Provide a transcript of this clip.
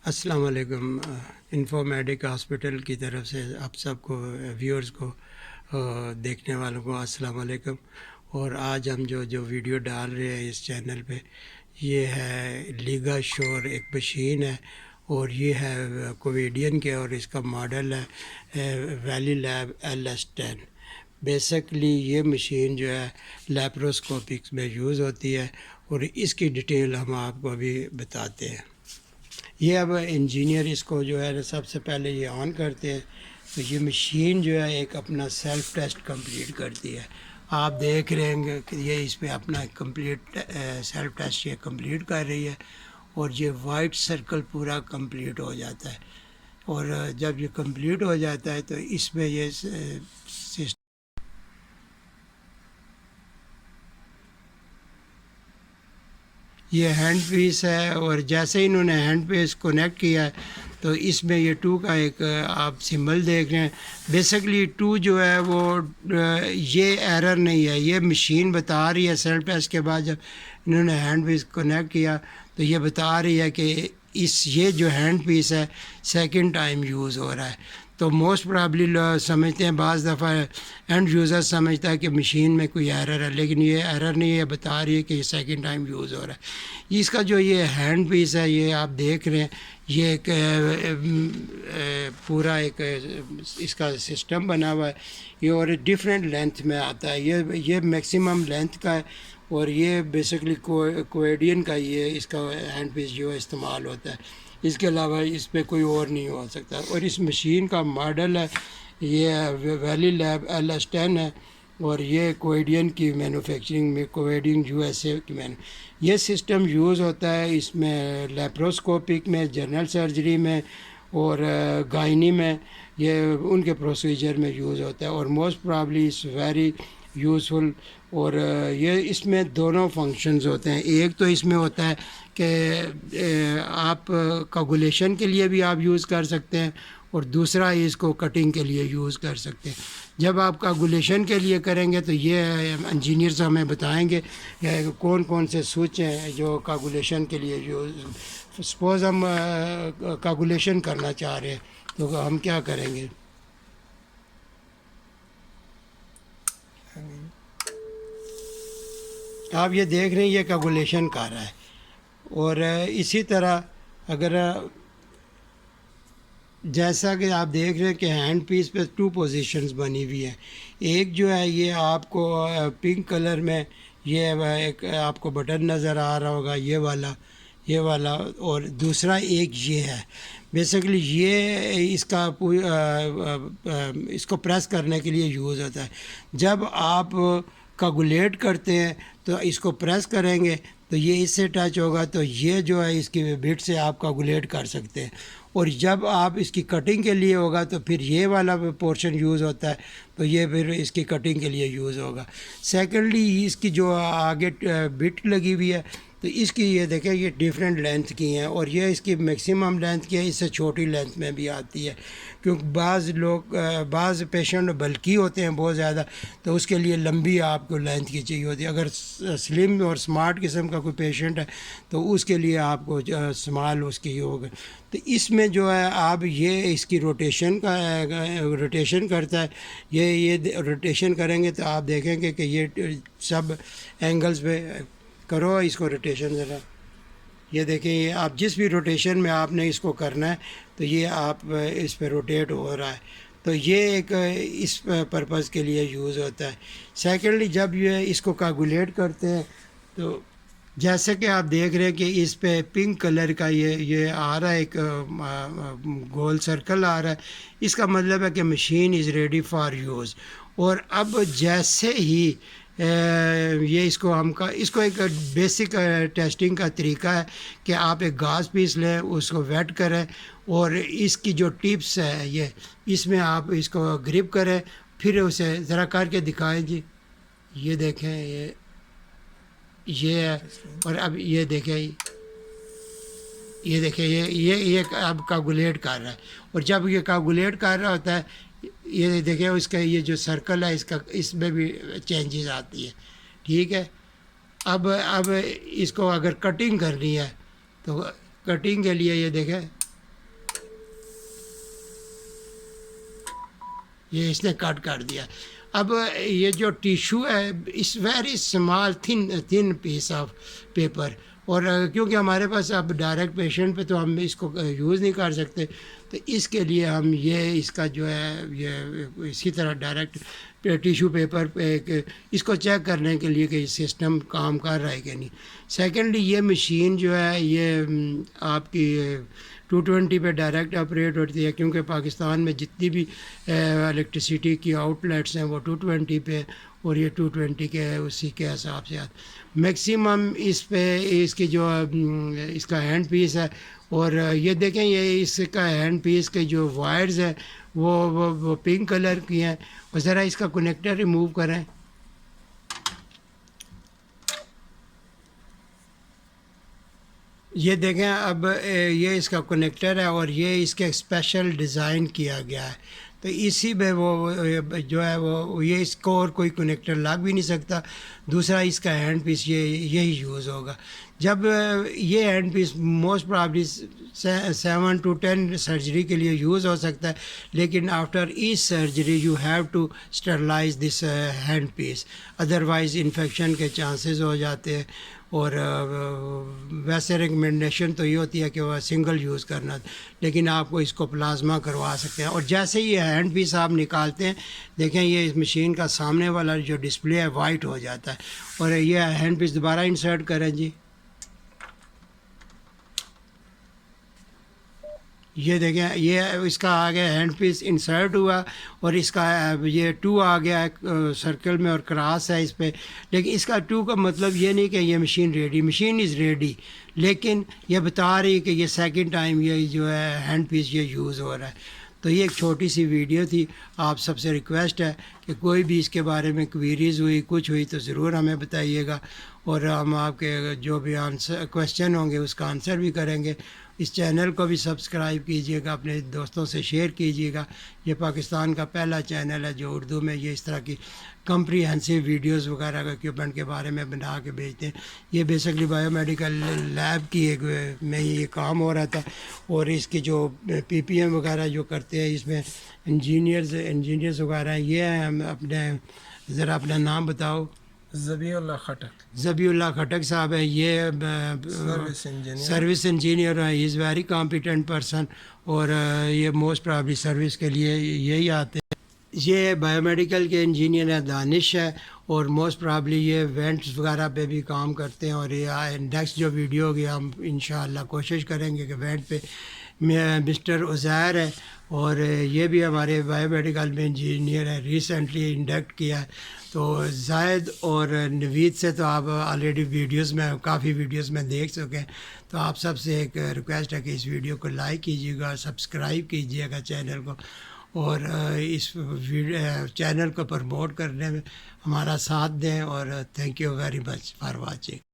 السلام علیکم۔ Info Medak hospital کی طرف سے آپ سب کو ویورز کو دیکھنے والوں کو السلام علیکم۔ اور آج ہم جو ویڈیو ڈال رہے ہیں اس چینل پہ، یہ ہے لیگا شور ایک مشین ہے، اور یہ ہے کوویڈین کے، اور اس کا ماڈل ہے ویلی لیب LS10۔ بیسکلی یہ مشین جو ہے لیپروسکوپکس میں یوز ہوتی ہے، اور اس کی ڈیٹیل ہم آپ کو ابھی بتاتے ہیں۔ یہ اب انجینئر اس کو جو ہے سب سے پہلے یہ آن کرتے ہیں، تو یہ مشین جو ہے ایک اپنا سیلف ٹیسٹ کمپلیٹ کرتی ہے۔ آپ دیکھ رہے ہیں کہ یہ اس پہ اپنا کمپلیٹ سیلف ٹیسٹ یہ کمپلیٹ کر رہی ہے، اور یہ وائٹ سرکل پورا کمپلیٹ ہو جاتا ہے۔ اور جب یہ کمپلیٹ ہو جاتا ہے تو اس میں یہ یہ ہینڈ پیس ہے، اور جیسے انہوں نے ہینڈ پیس کنیکٹ کیا ہے تو اس میں یہ 2 کا ایک آپ سمبل دیکھ رہے ہیں۔ بیسکلی 2 جو ہے وہ یہ ایرر نہیں ہے، یہ مشین بتا رہی ہے سیلف ٹیسٹ کے بعد جب انہوں نے ہینڈ پیس کنیکٹ کیا تو یہ بتا رہی ہے کہ یہ جو ہینڈ پیس ہے سیکنڈ ٹائم یوز ہو رہا ہے۔ تو موسٹ پرابلی لوگ سمجھتے ہیں، بعض دفعہ اینڈ یوزر سمجھتا ہے کہ مشین میں کوئی ایرر ہے، لیکن یہ ایرر نہیں ہے، بتا رہی ہے کہ یہ سیکنڈ ٹائم یوز ہو رہا ہے۔ اس کا جو یہ ہینڈ پیس ہے یہ آپ دیکھ رہے ہیں، یہ ایک پورا ایک اس کا سسٹم بنا ہوا ہے، یہ اور ڈفرینٹ لینتھ میں آتا ہے، یہ میکسیمم لینتھ کا ہے، اور یہ بیسکلی کوویڈین کا یہ اس کا ہینڈ پیس جو استعمال ہوتا ہے۔ اس کے علاوہ اس پہ کوئی اور نہیں ہو سکتا۔ اور اس مشین کا ماڈل ہے یہ ویلی لیب LS10 ہے، اور یہ کوویڈین کی مینوفیکچرنگ میں کوویڈین USA کی یہ سسٹم یوز ہوتا ہے اس میں لیپروسکوپک میں، جنرل سرجری میں، اور گائنی میں، یہ ان کے پروسیجر میں یوز ہوتا ہے، اور most probably it's very useful. اور یہ اس میں دونوں فنکشنز ہوتے ہیں، ایک تو اس میں ہوتا ہے کہ آپ کاگولیشن کے لیے بھی آپ یوز کر سکتے ہیں، اور دوسرا اس کو کٹنگ کے لیے یوز کر سکتے ہیں۔ جب آپ کاگولیشن کے لیے کریں گے تو یہ انجینئرز ہمیں بتائیں گے کہ کون کون سے سوئچ ہیں جو کاگولیشن کے لیے یوز۔ سپوز ہم کاگولیشن کرنا چاہ رہے ہیں تو ہم کیا کریں گے؟ آپ یہ دیکھ رہے ہیں یہ کاگولیشن کر رہا ہے، اور اسی طرح اگر جیسا کہ آپ دیکھ رہے ہیں کہ ہینڈ پیس پہ 2 پوزیشنز بنی ہوئی ہیں، ایک جو ہے یہ آپ کو پنک کلر میں یہ ایک آپ کو بٹن نظر آ رہا ہوگا، یہ والا، اور دوسرا ایک یہ ہے۔ بیسکلی یہ اس کو پریس کرنے کے لیے یوز ہوتا ہے۔ جب آپ کاگولیٹ کرتے ہیں تو اس کو پریس کریں گے تو یہ اس سے ٹچ ہوگا، تو یہ جو ہے اس کی بٹ سے آپ کاگولیٹ کر سکتے ہیں، اور جب آپ اس کی کٹنگ کے لیے ہوگا تو پھر یہ والا پورشن یوز ہوتا ہے، تو یہ پھر اس کی کٹنگ کے لیے یوز ہوگا۔ سیکنڈلی اس کی جو آگے بٹ لگی ہوئی ہے تو اس کی یہ دیکھیں یہ ڈیفرنٹ لینتھ کی ہیں، اور یہ اس کی میکسیمم لینتھ کی ہے، اس سے چھوٹی لینتھ میں بھی آتی ہے، کیونکہ بعض پیشنٹ بلکی ہوتے ہیں بہت زیادہ، تو اس کے لیے لمبی آپ کو لینتھ کی چاہیے ہوتی ہے۔ اگر سلم اور سمارٹ قسم کا کوئی پیشنٹ ہے تو اس کے لیے آپ کو سمال اس کی ہوگا۔ تو اس میں جو ہے آپ یہ اس کی روٹیشن کرتا ہے، یہ روٹیشن کریں گے تو آپ دیکھیں گے کہ یہ سب اینگلز پہ کرو اس کو روٹیشن ذرا، یہ دیکھیں یہ آپ جس بھی روٹیشن میں آپ نے اس کو کرنا ہے تو یہ آپ اس پہ روٹیٹ ہو رہا ہے، تو یہ ایک اس پرپز کے لیے یوز ہوتا ہے۔ سیکنڈلی جب یہ اس کو کاگولیٹ کرتے ہیں تو جیسے کہ آپ دیکھ رہے ہیں کہ اس پہ پنک کلر کا یہ آ رہا ہے، ایک گول سرکل آ رہا ہے، اس کا مطلب ہے کہ machine is ready for use. اور اب جیسے ہی یہ اس کو ایک بیسک ٹیسٹنگ کا طریقہ ہے کہ آپ ایک گاز پیس لیں، اس کو ویٹ کریں، اور اس کی جو ٹپس ہے اس میں آپ اس کو گرپ کریں، پھر اسے ذرا کر کے دکھائیں جی، یہ دیکھیں یہ ہے، اور اب یہ دیکھیں یہ اب کاگولیٹ کر رہا ہے، اور جب یہ کاگولیٹ کر رہا ہوتا ہے یہ دیکھیں اس کا یہ جو سرکل ہے اس میں بھی چینجز آتی ہے، ٹھیک ہے۔ اب اس کو اگر کٹنگ کرنی ہے تو کٹنگ کے لیے یہ دیکھیں یہ اس نے کٹ کر دیا. اب یہ جو ٹیشو ہے اس very small thin piece of paper, اور کیونکہ ہمارے پاس اب ڈائریکٹ پیشنٹ پہ تو ہم اس کو یوز نہیں کر سکتے, تو اس کے لیے ہم یہ اس کا جو ہے یہ اسی طرح ڈائریکٹ ٹیشو پیپر پہ اس کو چیک کرنے کے لیے کہ سسٹم کام کر رہا ہے کہ نہیں. سیکنڈلی یہ مشین جو ہے یہ آپ کی 220 پہ ڈائریکٹ آپریٹ ہوتی ہے, کیونکہ پاکستان میں جتنی بھی الیکٹریسٹی کی آؤٹ لیٹس ہیں وہ 220 پہ, اور یہ 220 کے اسی کے حساب سے میکسیمم اس پہ اس کی جو اس کا ہینڈ پیس ہے, اور یہ دیکھیں یہ اس کا ہینڈ پیس کے جو وائرز ہیں وہ پنک کلر کی ہیں. اور ذرا اس کا کنیکٹر ریموو کریں. یہ دیکھیں اب یہ اس کا کنیکٹر ہے اور یہ اس کے اسپیشل ڈیزائن کیا گیا ہے, تو اسی میں وہ جو ہے وہ یہ اس کو اور کوئی کنیکٹر لگ بھی نہیں سکتا. دوسرا اس کا ہینڈ پیس یہی یوز ہوگا. جب یہ handpiece most probably 7 to 10 surgery کے لیے یوز ہو سکتا ہے, لیکن after each surgery you have to sterilize this handpiece, otherwise infection کے چانسز ہو جاتے ہیں. اور ویسے ریکمنڈیشن تو یہ ہوتی ہے کہ وہ سنگل یوز کرنا, لیکن آپ کو اس کو پلازما کروا سکتے ہیں. اور جیسے یہ ہینڈ پیس آپ نکالتے ہیں دیکھیں یہ اس مشین کا سامنے والا جو ڈسپلے ہے وائٹ ہو جاتا ہے, اور یہ ہینڈ پیس دوبارہ انسرٹ کریں جی. یہ دیکھیں یہ اس کا آ گیا ہینڈ پیس انسرٹ ہوا, اور اس کا یہ 2 آ گیا ہے سرکل میں اور کراس ہے اس پہ. لیکن اس کا 2 کا مطلب یہ نہیں کہ یہ مشین از ریڈی, لیکن یہ بتا رہی کہ یہ سیکنڈ ٹائم یہ جو ہے ہینڈ پیس یہ یوز ہو رہا ہے. تو یہ ایک چھوٹی سی ویڈیو تھی. آپ سب سے ریکویسٹ ہے کہ کوئی بھی اس کے بارے میں کویریز ہوئی کچھ ہوئی تو ضرور ہمیں بتائیے گا, اور ہم آپ کے جو بھی کویسچن ہوں گے اس کا آنسر بھی کریں گے. اس چینل کو بھی سبسکرائب کیجیے گا, اپنے دوستوں سے شیئر کیجیے گا. یہ پاکستان کا پہلا چینل ہے جو اردو میں یہ اس طرح کی کمپریہنسو ویڈیوز وغیرہ کا اکوپمنٹ کے بارے میں بنا کے بھیجتے ہیں. یہ بیسکلی بایو میڈیکل لیب کی ایک میں یہ کام ہو رہا تھا, اور اس کی جو پی پی ایم وغیرہ جو کرتے ہیں اس میں انجینئرز وغیرہ ہیں. یہ ہیں ہم اپنے ذرا اپنا نام بتاؤ. ذبیح اللہ خٹک. ذبیح اللہ خٹک صاحب ہے, یہ سروس انجینئر ہے. ہی از ویری کمپیٹنٹ پرسن, اور یہ موسٹ پرابلی سروس کے لیے یہی آتے ہیں. یہ بایو میڈیکل کے انجینئر ہیں دانش ہے, اور موسٹ پرابلی یہ وینٹس وغیرہ پہ بھی کام کرتے ہیں. اور یہ نیکسٹ جو ویڈیو ہوگی ہم انشاءاللہ کوشش کریں گے کہ وینٹ پہ مسٹر عزیر ہے, اور یہ بھی ہمارے بایو میڈیکل میں انجینئر ہے, ریسنٹلی انڈکٹ کیا ہے. تو زاہد اور نوید سے تو آپ آلریڈی کافی ویڈیوز میں دیکھ چکے ہیں. تو آپ سب سے ایک ریکویسٹ ہے کہ اس ویڈیو کو لائک کیجیے گا, سبسکرائب کیجیے گا چینل کو, اور اس چینل کو پروموٹ کرنے میں ہمارا ساتھ دیں. اور thank you very much for watching.